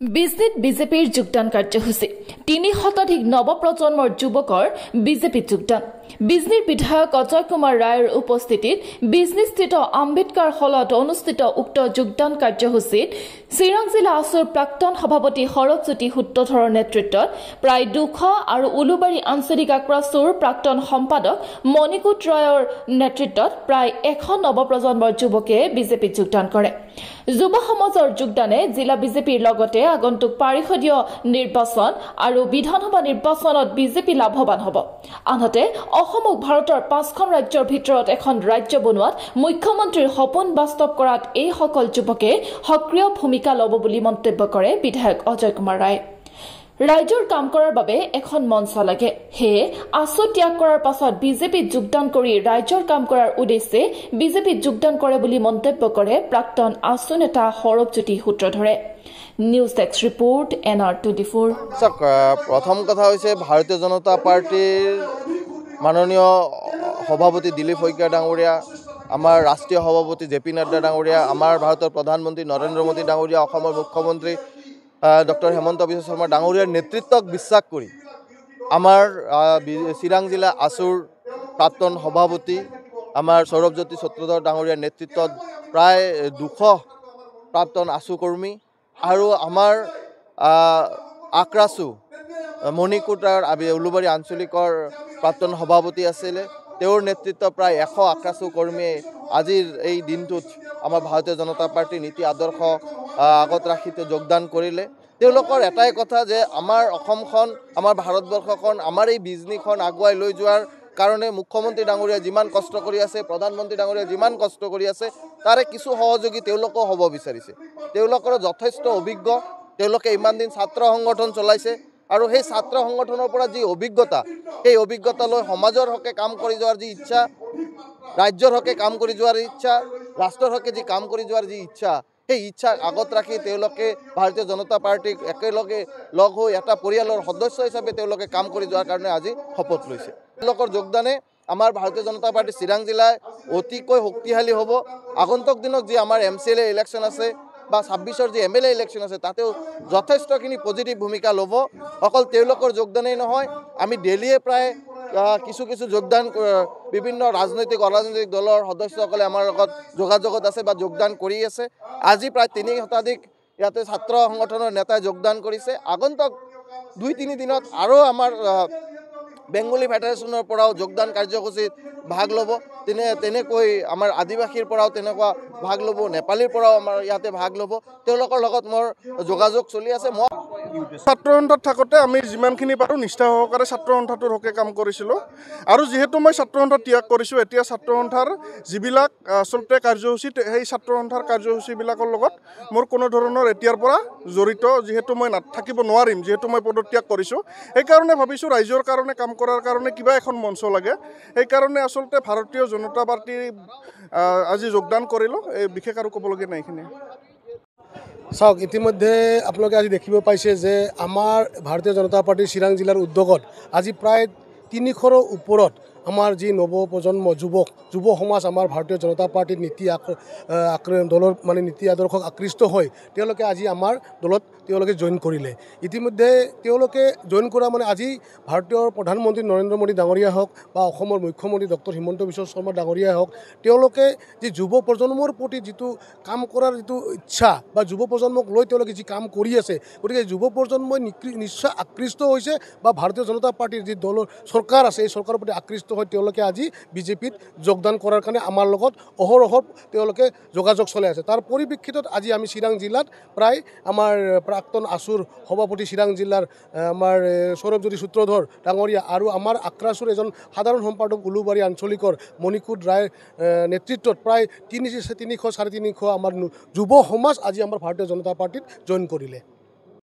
বিজেপিত বিজেপিৰ যোগদান কাৰ্যসূচী ৩ শতাধিক নৱপ্ৰজন্মৰ যুৱকৰ বিজেপিত যোগদান বিজনীৰ বিধায়ক অজয় কুমাৰ ৰায়ৰ উপস্থিতিত বিজনীস্থিত আম্বেদকাৰ হলত অনুষ্ঠিত উক্ত যোগদান কাৰ্যসূচীত চিৰাং জিলা আসুৰ প্ৰাক্তন সভাপতি সৰবজ্যোতি সূত্ৰধৰৰ নেতৃত্বত প্ৰায় ২০০ আৰু উলুবাৰী আঞ্চলিক আক্ৰাসুৰ প্ৰাক্তন সম্পাদক মণিকুট ৰয়ৰ নেতৃত্বত প্ৰায় ১০০ নৱপ্ৰজন্মৰ যুৱকে বিজেপিত যোগদান কৰে যুৱ সমাজৰ যোগদানে জিলা বিজেপিৰ লগতে আগন্তুক পাৰিষদীয় নিৰ্বাচন আৰু বিধানসভা নিৰ্বাচনত বিজেপি লাভৱান হ'ব আনহাতে অসমক ভাৰতৰ ৫খন ৰাজ্যৰ ভিতৰত এখন ৰাজ্য বনোৱাত মুখ্যমন্ত্ৰীৰ সপোন বাস্তৱ কৰাত এই সকল যুৱকে সক্ৰিয় ভূমিকা ল'ব বুলি মন্তব্য কৰে বিধায়ক অজয় কুমাৰ ৰায় ৰাজ্যৰ কাম কৰাৰ বাবে এখন মঞ্চ লাগে হেয়ে আসু ত্যাগ কৰাৰ পাছত বিজেপিত যোগদান কৰি ৰাজ্যৰ কাম কৰাৰ উদ্দেশ্যে বিজেপিত যোগদান কৰে বুলি মন্তব্য কৰে প্ৰাক্তন আসু নেতা সৰবজ্যোতি সূত্ৰধৰে নিউজ ডেস্ক ৰিপোৰ্ট NR24 প্ৰথম কথা হৈছে ভাৰতীয় জনতা পাৰ্টিৰ মাননীয় সভাপতি দিলীপ শইকীয়া ডাঙৰীয়া আমাৰ ৰাষ্ট্ৰীয় সভাপতি জেপি নাড্ডা ডাঙৰীয়া আমাৰ ভাৰতৰ প্ৰধানমন্ত্ৰী নৰেন্দ্ৰ মোদী ডাঙৰীয়া অসমৰ মুখ্যমন্ত্ৰী ডক্টৰ হেমন্ত বিশ্ব শৰ্মা ডাঙৰীয়াৰ নেতৃত্বক বিশ্বাস কৰি আমাৰ চিৰাং জিলা আসুৰ প্ৰাক্তন সভাপতি আমাৰ সৌৰভজ্যোতি সূত্ৰধৰ ডাঙৰীয়াৰ নেতৃত্বত প্ৰায় ২০০ প্ৰাক্তন আসু কৰ্মী আৰু আমাৰ আক্ৰাসু মণিকুটাৰ উলুবাৰী আঞ্চলিকৰ প্ৰাক্তন সভাপতি আছিলে তেওঁৰ নেতৃত্ব প্ৰায় ১০০ আক্ৰাসু কৰ্মীয়ে আজিৰ এই দিনটোত আমাৰ ভাৰতীয় জনতা পাৰ্টিৰ নীতি আদৰ্শ আগত ৰাখি যোগদান কৰিলে তেওঁলোকৰ এটাই কথা যে আমাৰ অসমখন আমাৰ ভাৰতবৰ্ষখন আমাৰ এই বিজনীখন আগুৱাই লৈ যোৱাৰ কাৰণে মুখ্যমন্ত্ৰী ডাঙৰীয়া যিমান কষ্ট কৰি আছে প্ৰধানমন্ত্ৰী ডাঙৰীয়া যিমান কষ্ট কৰি আছে তাৰে কিছু সহযোগী তেওঁলোকেও হ'ব বিচাৰিছে তেওঁলোকৰ যথেষ্ট অভিজ্ঞ তেওঁলোকে ইমান দিন ছাত্ৰ সংগঠন চলাইছে আৰু সেই ছাত্ৰ সংগঠনৰ পৰা যি অভিজ্ঞতা সেই অভিজ্ঞতা লৈ সমাজৰ হকে কাম কৰি যোৱাৰ যি ইচ্ছা ৰাজ্যৰ হকে কাম কৰি যোৱাৰ ইচ্ছা ৰাষ্ট্ৰৰ হকে যি কাম কৰি যোৱাৰ যি ইচ্ছা সেই ইচ্ছা আগত ৰাখি তেওঁলোকে ভাৰতীয় জনতা পাৰ্টিক একেলগে লগ হৈ এটা পৰিয়ালৰ সদস্য হিচাপে তেওঁলোকে কাম কৰি যোৱাৰ কাৰণে আজি শপত লৈছে তেওঁলোকৰ যোগদানে আমাৰ ভাৰতীয় জনতা পাৰ্টি চিৰাং জিলাই অতিকৈ শক্তিশালী হ'ব আগন্তুক দিনত যি আমাৰ MCLA ইলেকশ্যন আছে বা ২৬ৰ যি MLA ইলেকশ্যন আছে তাতেও যথেষ্টখিনি পজিটিভ ভূমিকা ল'ব অকল তেওঁলোকৰ যোগদানেই নহয় আমি ডেইলিয়ে প্ৰায় কিছু যোগদান বিভিন্ন ৰাজনৈতিক অৰাজনৈতিক দলৰ সদস্যসকলে আমাৰ লগত যোগাযোগত আছে বা যোগদান কৰি আছে আজি প্ৰায় ৩ শতাধিক ইয়াতে ছাত্ৰ সংগঠনৰ নেতাই যোগদান কৰিছে আগন্তুক ২-৩ দিনত আৰু আমাৰ বেংগলী ফেডাৰেশ্যনৰ পৰাও যোগদান কাৰ্যসূচীত ভাগ ল'ব তেনেকৈ আমাৰ আদিবাসীৰ পৰাও তেনেকুৱা ভাগ ল'ব নেপালীৰ পৰাও আমাৰ ইয়াতে ভাগ ল'ব তেওঁলোকৰ লগত মোৰ যোগাযোগ চলি আছে মই ছাত্ৰ সন্থাত থাকোঁতে আমি যিমানখিনি পাৰোঁ নিষ্ঠা সহকাৰে ছাত্ৰ সন্থাটোৰ হকে কাম কৰিছিলোঁ আৰু যিহেতু মই ছাত্ৰ সন্থা ত্যাগ কৰিছোঁ এতিয়া ছাত্ৰ সন্থাৰ যিবিলাক আচলতে কাৰ্যসূচী সেই ছাত্ৰ সন্থাৰ কাৰ্যসূচীবিলাকৰ লগত মোৰ কোনো ধৰণৰ এতিয়াৰ পৰা জড়িত যিহেতু মই থাকিব নোৱাৰিম যিহেতু মই পদত্যাগ কৰিছোঁ সেইকাৰণে ভাবিছোঁ ৰাইজৰ কাৰণে কাম কৰাৰ কাৰণে কিবা এখন মঞ্চ লাগে সেইকাৰণে আচলতে ভাৰতীয় জনতা পাৰ্টি আজি যোগদান কৰিলোঁ এই বিশেষ আৰু ক'বলগীয়া নাই এইখিনি চাওক ইতিমধ্যে আপোনালোকে আজি দেখিব পাইছে যে আমাৰ ভাৰতীয় জনতা পাৰ্টিৰ চিৰাং জিলাৰ উদ্যোগত আজি প্ৰায় ৩০০ৰ ওপৰত আমাৰ যি নৱপ্ৰজন্ম যুৱ সমাজ আমাৰ ভাৰতীয় জনতা পাৰ্টিৰ দলৰ মানে নীতি আদৰ্শক আকৃষ্ট হৈ তেওঁলোকে আজি আমাৰ দলত তেওঁলোকে জইন কৰিলে ইতিমধ্যে তেওঁলোকে জইন কৰা মানে আজি ভাৰতীয় প্ৰধানমন্ত্ৰী নৰেন্দ্ৰ মোদী ডাঙৰীয়া হওক বা অসমৰ মুখ্যমন্ত্ৰী ডক্টৰ হিমন্ত বিশ্ব শৰ্মা ডাঙৰীয়াই হওক তেওঁলোকে যি যুৱ প্ৰজন্মৰ প্ৰতি যিটো কাম কৰাৰ যিটো ইচ্ছা বা যুৱ প্ৰজন্মক লৈ তেওঁলোকে যি কাম কৰি আছে গতিকে যুৱ প্ৰজন্মই নিশ্চয় আকৃষ্ট হৈছে বা ভাৰতীয় জনতা পাৰ্টিৰ যি দলৰ চৰকাৰ আছে এই চৰকাৰৰ প্ৰতি আকৃষ্ট হৈ তেওঁলোকে আজি বিজেপিত যোগদান কৰাৰ কাৰণে আমাৰ লগত অহৰহ তেওঁলোকে যোগাযোগ চলাই আছে তাৰ পৰিপ্ৰেক্ষিতত আজি আমি চিৰাং জিলাত প্ৰায় আমাৰ প্ৰাক্তন আসুৰ সভাপতি চিৰাং জিলাৰ আমাৰ সৌৰভজ্যোতি সূত্ৰধৰ ডাঙৰীয়া আৰু আমাৰ আক্ৰাসুৰ এজন সাধাৰণ সম্পাদক উলুবাৰী আঞ্চলিকৰ মণিকুট ৰায়ৰ নেতৃত্বত প্ৰায় ৩০০-৩৫০ আমাৰ যুৱ সমাজ আজি আমাৰ ভাৰতীয় জনতা পাৰ্টিত জইন কৰিলে